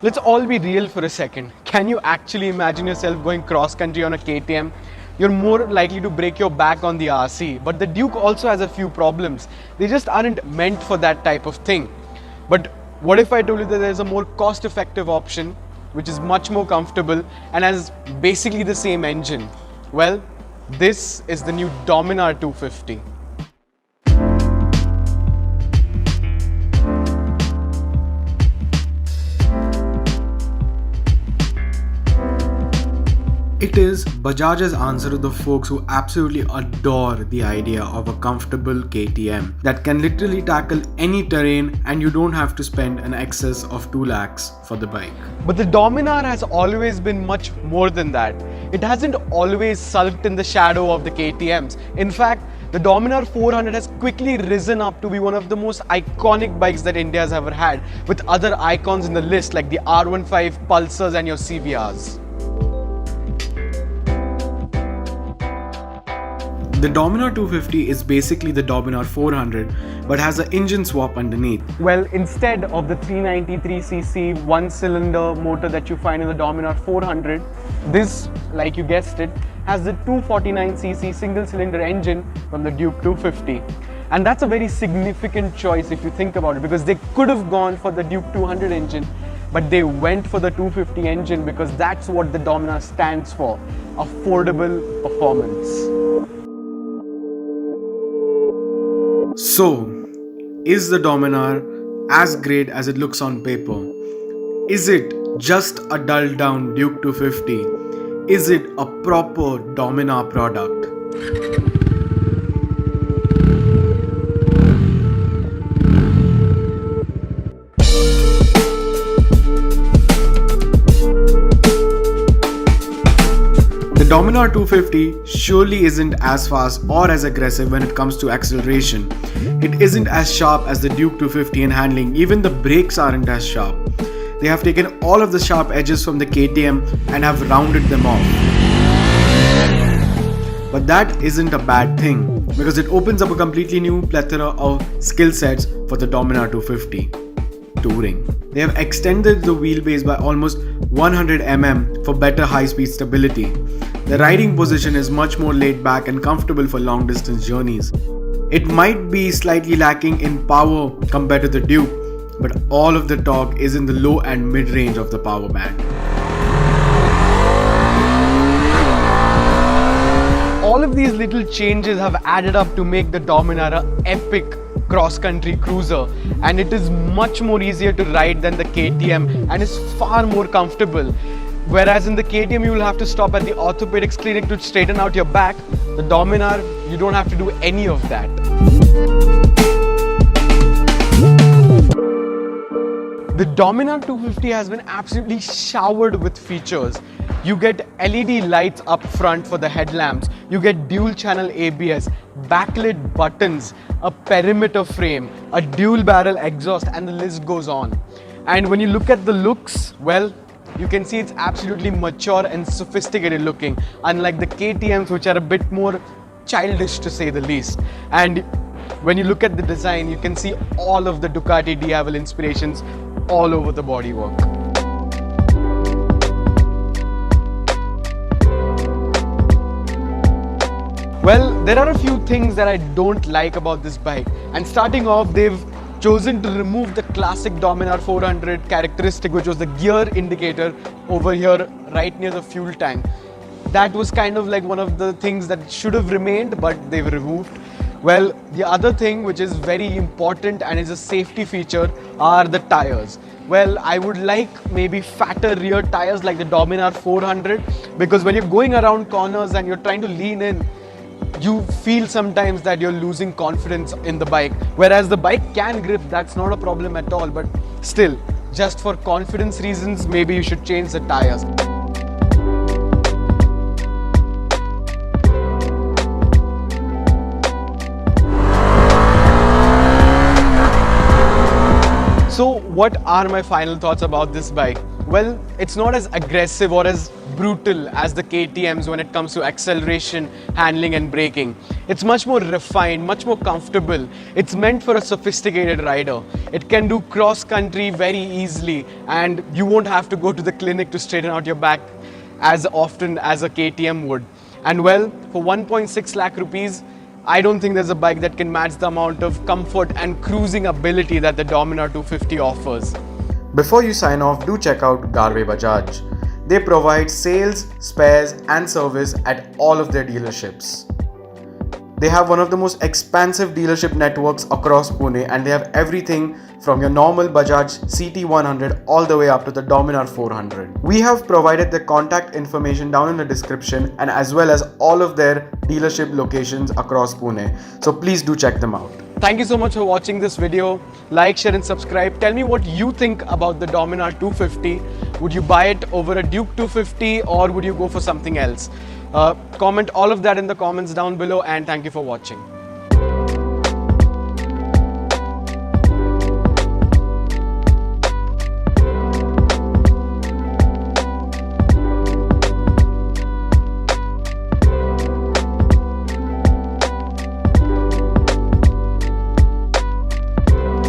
Let's all be real for a second. Can you actually imagine yourself going cross country on a KTM? You're more likely to break your back on the RC, but the Duke also has a few problems. They just aren't meant for that type of thing. But what if I told you that there's a more cost-effective option, which is much more comfortable and has basically the same engine? Well, this is the new Dominar 250. It is Bajaj's answer to the folks who absolutely adore the idea of a comfortable KTM that can literally tackle any terrain and you don't have to spend an excess of 2 lakhs for the bike. But the Dominar has always been much more than that. It hasn't always sulked in the shadow of the KTMs. In fact, the Dominar 400 has quickly risen up to be one of the most iconic bikes that India has ever had, with other icons in the list like the R15, Pulsars and your CBRs. The Dominar 250 is basically the Dominar 400 but has an engine swap underneath. Well, instead of the 393cc one-cylinder motor that you find in the Dominar 400, this, like you guessed it, has the 249cc single-cylinder engine from the Duke 250. And that's a very significant choice if you think about it, because they could have gone for the Duke 200 engine, but they went for the 250 engine because that's what the Dominar stands for: affordable performance. So, is the Dominar as great as it looks on paper? Is it just a dulled down Duke 250? Is it a proper Dominar product? The Dominar 250 surely isn't as fast or as aggressive when it comes to acceleration. It isn't as sharp as the Duke 250 in handling, even the brakes aren't as sharp. They have taken all of the sharp edges from the KTM and have rounded them off. But that isn't a bad thing, because it opens up a completely new plethora of skill sets for the Dominar 250. Touring. They have extended the wheelbase by almost 100 mm for better high-speed stability. The riding position is much more laid back and comfortable for long-distance journeys. It might be slightly lacking in power compared to the Duke, but all of the torque is in the low and mid-range of the power band. All of these little changes have added up to make the Dominar an epic cross-country cruiser, and it is much more easier to ride than the KTM and is far more comfortable. Whereas in the KTM you will have to stop at the orthopedics clinic to straighten out your back, the Dominar you don't have to do any of that. The Dominar 250 has been absolutely showered with features. You get LED lights up front for the headlamps, you get dual channel ABS, backlit buttons, a perimeter frame, a dual barrel exhaust, and the list goes on. And when you look at the looks, well, you can see it's absolutely mature and sophisticated looking, unlike the KTMs, which are a bit more childish to say the least. And when you look at the design, you can see all of the Ducati Diavel inspirations all over the bodywork. Well, there are a few things that I don't like about this bike, and starting off, they've chosen to remove the classic Dominar 400 characteristic, which was the gear indicator over here right near the fuel tank. That was kind of like one of the things that should have remained, but they've removed. Well, the other thing which is very important and is a safety feature are the tires. Well, I would like maybe fatter rear tires like the Dominar 400, because when you're going around corners and you're trying to lean in, you feel sometimes that you're losing confidence in the bike. Whereas the bike can grip, that's not a problem at all, but still, just for confidence reasons, maybe you should change the tires. So what are my final thoughts about this bike? Well, it's not as aggressive or as brutal as the KTMs when it comes to acceleration, handling and braking. It's much more refined, much more comfortable. It's meant for a sophisticated rider. It can do cross country very easily and you won't have to go to the clinic to straighten out your back as often as a KTM would. And well, for 1.6 lakh rupees, I don't think there's a bike that can match the amount of comfort and cruising ability that the Dominar 250 offers. Before you sign off, do check out Garve Bajaj. They provide sales, spares and service at all of their dealerships. They have one of the most expansive dealership networks across Pune and they have everything from your normal Bajaj CT100 all the way up to the Dominar 400. We have provided the contact information down in the description and as well as all of their dealership locations across Pune. So please do check them out. Thank you so much for watching this video. Like, share and subscribe. Tell me what you think about the Dominar 250. Would you buy it over a Duke 250 or would you go for something else? Comment all of that in the comments down below and thank you for watching.